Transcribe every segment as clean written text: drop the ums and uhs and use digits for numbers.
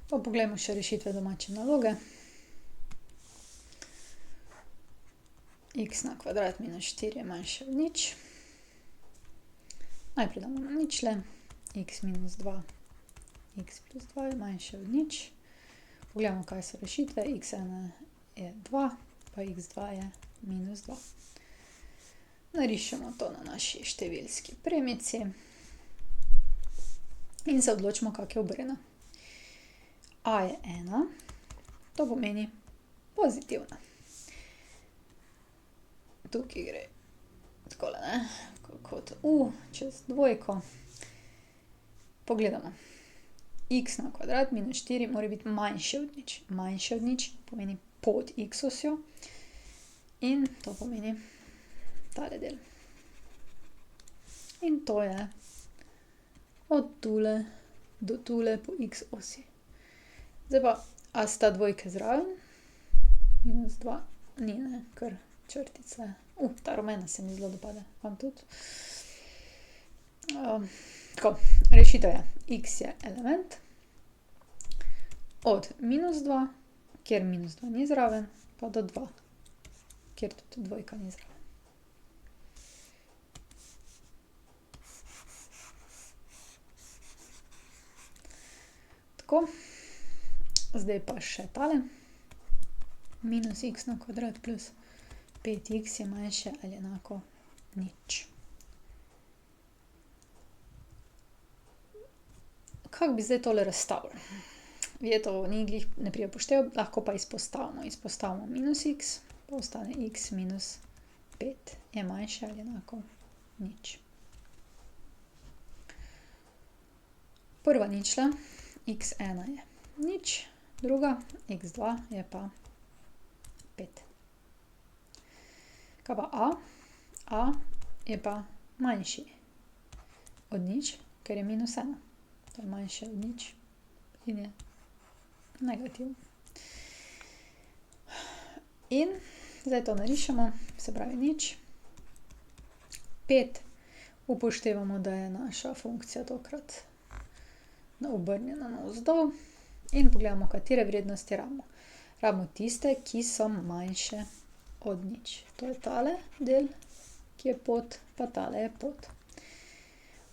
Pa poglejmo še rešitve domače naloge. X na kvadrat minus 4 je manjše od nič. Najprej damo na ničle. X minus 2, x plus 2 je manjše od nič. Pogledamo, kaj so rešitve. X1 je 2, pa x2 je minus 2. Narišemo to na naši številski premici. In se odločimo, kak je obrnjena. A je 1, to pomeni pozitivna. Tukaj gre takole, ne, kot U čez dvojko. Pogledamo. X na kvadrat minus 4 mora biti manjše od nič. Manjše od nič pomeni pod x osjo. In to pomeni tale del. In to je od tule do tule po x osi. Zdaj pa, a sta dvojke zraven? Minus 2, ni, ne, ker črtica. Ta rumena se mi zelo dopade. Vam tudi? Tako, rešitev je. X je element od minus 2, kjer minus 2 ni zraven, pa do 2, kjer tudi dvojka ni zraven. Tako. Zdaj pa še tale. Minus x na kvadrat plus 5x je manjše ali enako nič. Kako bi zdaj tole razstavili? Vietov ni glih ne pride v poštev, lahko pa izpostavimo. Izpostavimo minus x, pa ostane x minus 5 je manjše ali enako nič. Prva ničla, x1 je nič, druga, x2 je pa 5. Kaj pa a? A je pa manjši od nič, ker je minus 1. To je manjše od nič in je negativno. In zdaj to narišemo, se pravi nič. 5 upoštevamo, da je naša funkcija tokrat obrnjena navzdol. In pogledamo, katere vrednosti rabimo. Rabimo tiste, ki so manjše od nič. To je tale del, ki je pod, pa tale je pod.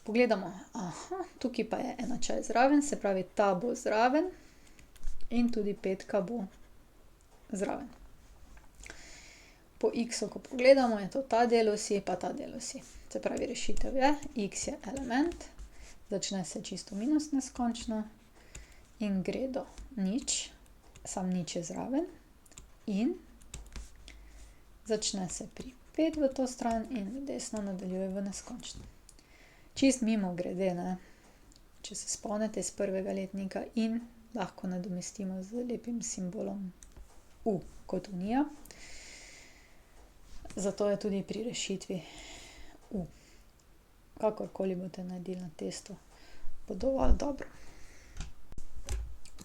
Pogledamo, tukaj pa je enačaj zraven, se pravi, ta bo zraven in tudi 5 bo zraven. Po x-u, ko pogledamo, je to ta del osi, pa ta del osi. Se pravi, rešitev je, x je element, začne se čisto minus neskončno in gre do nič, samo nič je zraven in začne se pri 5 v to stran in v desno nadaljuje v neskončno. Čist mimogrede, ne, če se spomnite iz prvega letnika in lahko nadomestimo z lepim simbolom U kot unija. Zato je tudi pri rešitvi U. Kakorkoli boste naredili na testu, bo dovolj dobro.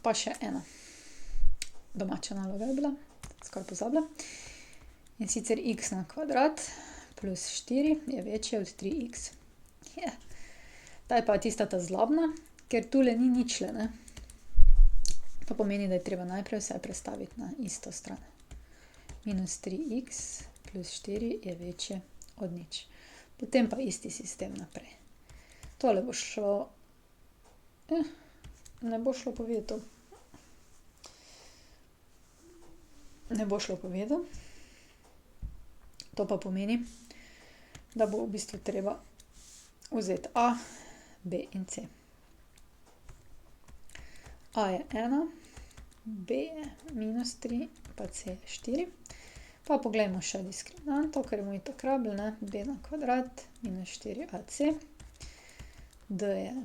Pa še ena domača naloga je bila, skoraj pozabila. In sicer x na kvadrat plus 4 je večje od 3x. Ta je pa tista ta zlobna, ker tule ni ničle, ne. To pomeni, da je treba najprej vse prestaviti na isto stran. Minus 3x plus 4 je večje od nič. Potem pa isti sistem naprej. Tole bo šlo, ne bo šlo po vetu. Ne bo šlo po vetu. To pa pomeni, da bo v bistvu treba vzeti A, B in C. A je 1, B je minus 3, pa C je 4. Pa poglejmo še diskriminanto, ker bomo itak rabili, ne, B na kvadrat minus 4AC. D je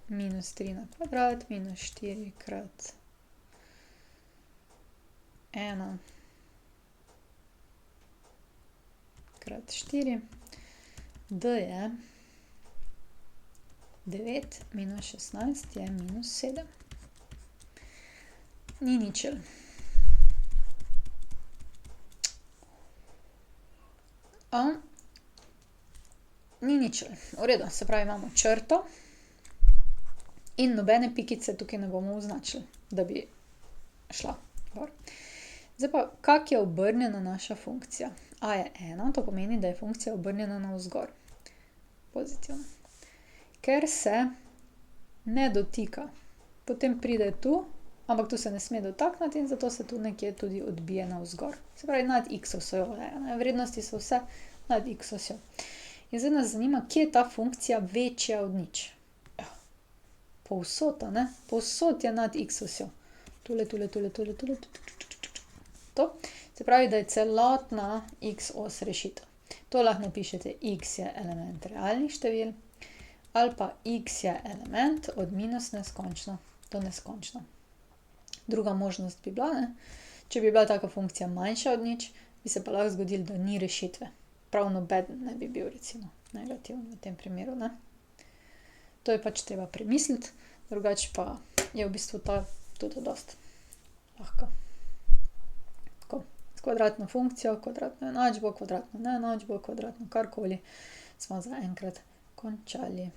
minus 3 na kvadrat minus 4 krat 1 krat 4. D je 9 minus 16 je minus 7. Ni ničel. Ni ničel. V redu, se pravi, imamo črto In nobene pikice tukaj ne bomo označili, da bi šla gor. Zdaj pa, kako je obrnjena naša funkcija? A je 1, to pomeni, da je funkcija obrnjena navzgor. Pozitivno. Ker se ne dotika, potem pride tu, ampak tu se ne sme dotakniti in zato se tu nekje tudi odbije navzgor. Se pravi, nad x osjo, vrednosti so vse nad x osjo. In zdaj nas zanima, kje je ta funkcija večja od nič. Povsod, a ne? Povsod je nad x osjo. Tule. To. Se pravi, da je celotna x os rešitev. To lahko napišete, x je element realnih števil ali pa x je element od minus neskončno do neskončno. Druga možnost bi bila, ne, če bi bila taka funkcija manjša od nič, bi se pa lahko zgodilo, da ni rešitve. Prav nobeden ne bi bil recimo negativen v tem primeru, ne. To je pač treba premisliti, drugače pa je v bistvu ta tudi dosti lahko. Tako, s kvadratno funkcijo, kvadratno enačbo, kvadratno neenačbo, kvadratno karkoli smo zaenkrat končali.